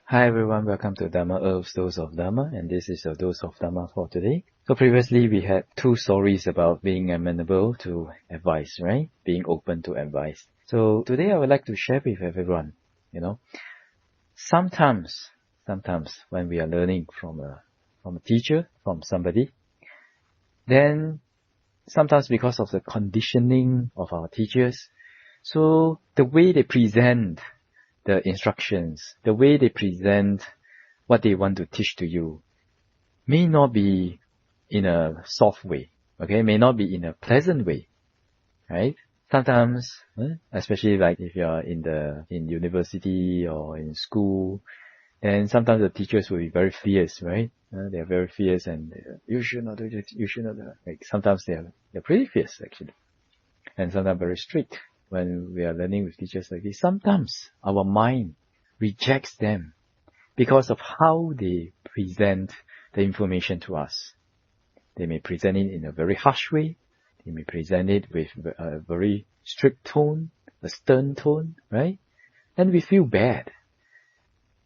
Hi everyone, welcome to Dharma Earth's Dose of Dharma, and this is your Dose of Dharma for today. So previously we had two stories about being amenable to advice, right? Being open to advice. So today I would like to share with everyone, sometimes when we are learning from a teacher, from somebody, then sometimes because of the conditioning of our teachers, so the way they present the instructions, the way they present what they want to teach to you may not be in a soft way, okay? May not be in a pleasant way, right? Sometimes, especially like if you're in university or in school, then sometimes the teachers will be very fierce, right? They're very fierce and you should not do this, you should not do that. Like sometimes they're pretty fierce actually, and sometimes very strict. When we are learning with teachers like this, sometimes our mind rejects them because of how they present the information to us. They may present it in a very harsh way. They may present it with a very strict tone, a stern tone, right? And we feel bad.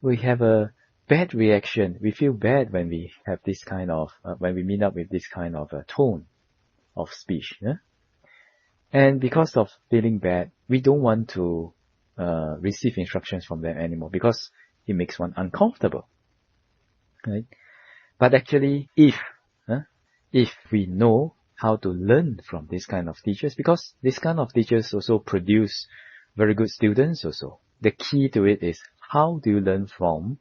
We have a bad reaction. We feel bad when we have this kind of, when we meet up with this kind of a tone of speech. Yeah? And because of feeling bad, we don't want to receive instructions from them anymore because it makes one uncomfortable, right? But actually, if we know how to learn from this kind of teachers, because this kind of teachers also produce very good students also. The key to it is how do you learn from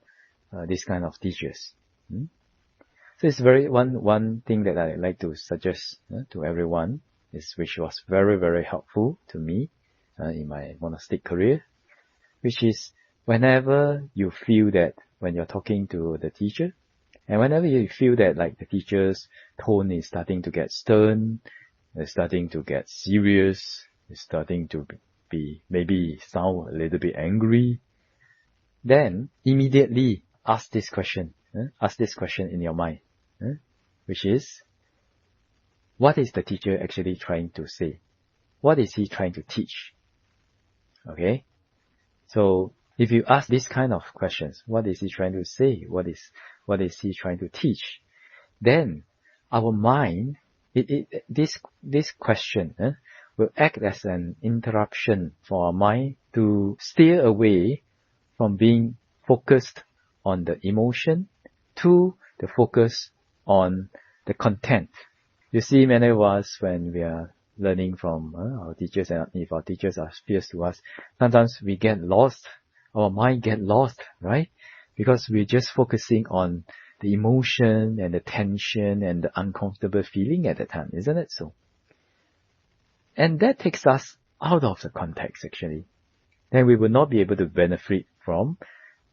this kind of teachers? So it's one thing that I like to suggest to everyone, which was very, very helpful to me in my monastic career, which is whenever you feel that when you're talking to the teacher, and whenever you feel that like the teacher's tone is starting to get stern, it's starting to get serious, it's starting to be maybe sound a little bit angry, then immediately ask this question in your mind, which is, what is the teacher actually trying to say? What is he trying to teach? Okay? So if you ask this kind of questions, what is he trying to say? What is he trying to teach? Then our mind, this question will act as an interruption for our mind to steer away from being focused on the emotion to the focus on the content. You see, many of us, when we are learning from our teachers, and if our teachers are fierce to us, sometimes we get lost. Our mind get lost, right? Because we're just focusing on the emotion and the tension and the uncomfortable feeling at the time, isn't it so? And that takes us out of the context, actually. Then we will not be able to benefit from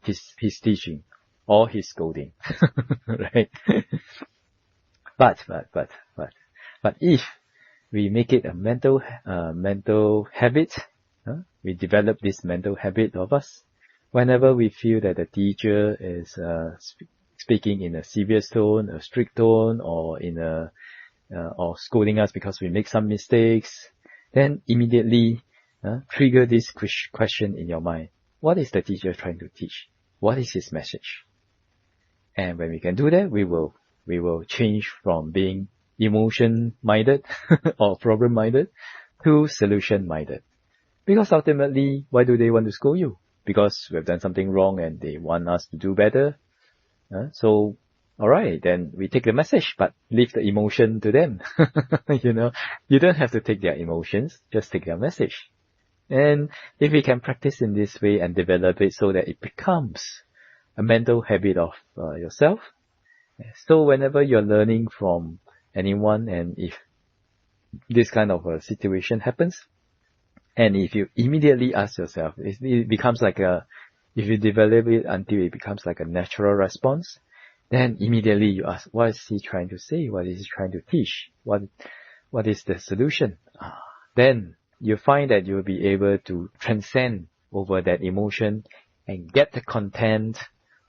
his teaching or his scolding, right? But if we make it a mental habit, we develop this mental habit of us. Whenever we feel that the teacher is speaking in a serious tone, a strict tone, or or scolding us because we make some mistakes, then immediately trigger this question in your mind: what is the teacher trying to teach? What is his message? And when we can do that, we will change from being emotion-minded or problem-minded to solution-minded. Because ultimately, why do they want to scold you? Because we have done something wrong and they want us to do better. So, alright, then we take the message, but leave the emotion to them. You don't have to take their emotions, just take their message. And if we can practice in this way and develop it so that it becomes a mental habit of yourself, so whenever you're learning from anyone, and if this kind of a situation happens, and if you immediately ask yourself, it becomes like if you develop it until it becomes like a natural response, then immediately you ask, what is he trying to say? What is he trying to teach? What is the solution? Then you find that you'll be able to transcend over that emotion and get the content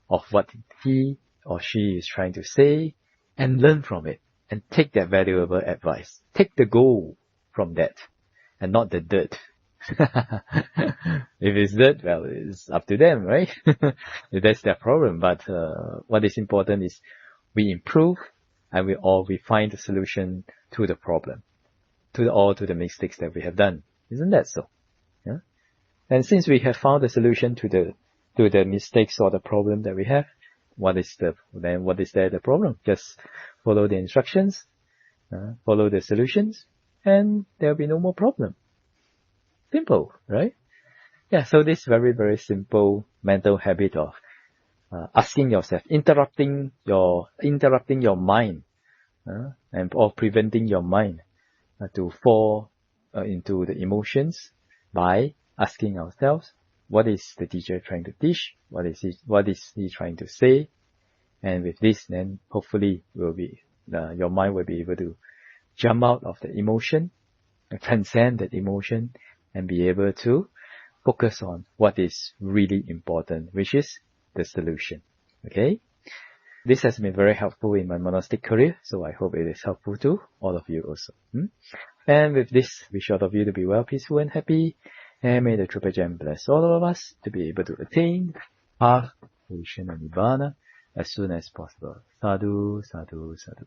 of what he or she is trying to say and learn from it and take that valuable advice. Take the gold from that and not the dirt. If it's good, well, it's up to them, right? If that's their problem. But what is important is we improve and we find the solution to the problem, to the mistakes that we have done. Isn't that so? Yeah. And since we have found the solution to the mistakes or the problem that we have, what is the problem? Just follow the instructions, follow the solutions, and there'll be no more problem. Simple, right? Yeah, so this very, very simple mental habit of asking yourself, interrupting your mind, or preventing your mind to fall into the emotions by asking ourselves, what is the teacher trying to teach? What is he trying to say? And with this, then hopefully your mind will be able to jump out of the emotion, transcend that emotion, and be able to focus on what is really important, which is the solution. Okay? This has been very helpful in my monastic career, so I hope it is helpful to all of you also. And with this, wish all of you to be well, peaceful, and happy. And may the Triple Gem bless all of us to be able to attain path, fruition, and Nibbana as soon as possible. Sadhu, sadhu, sadhu.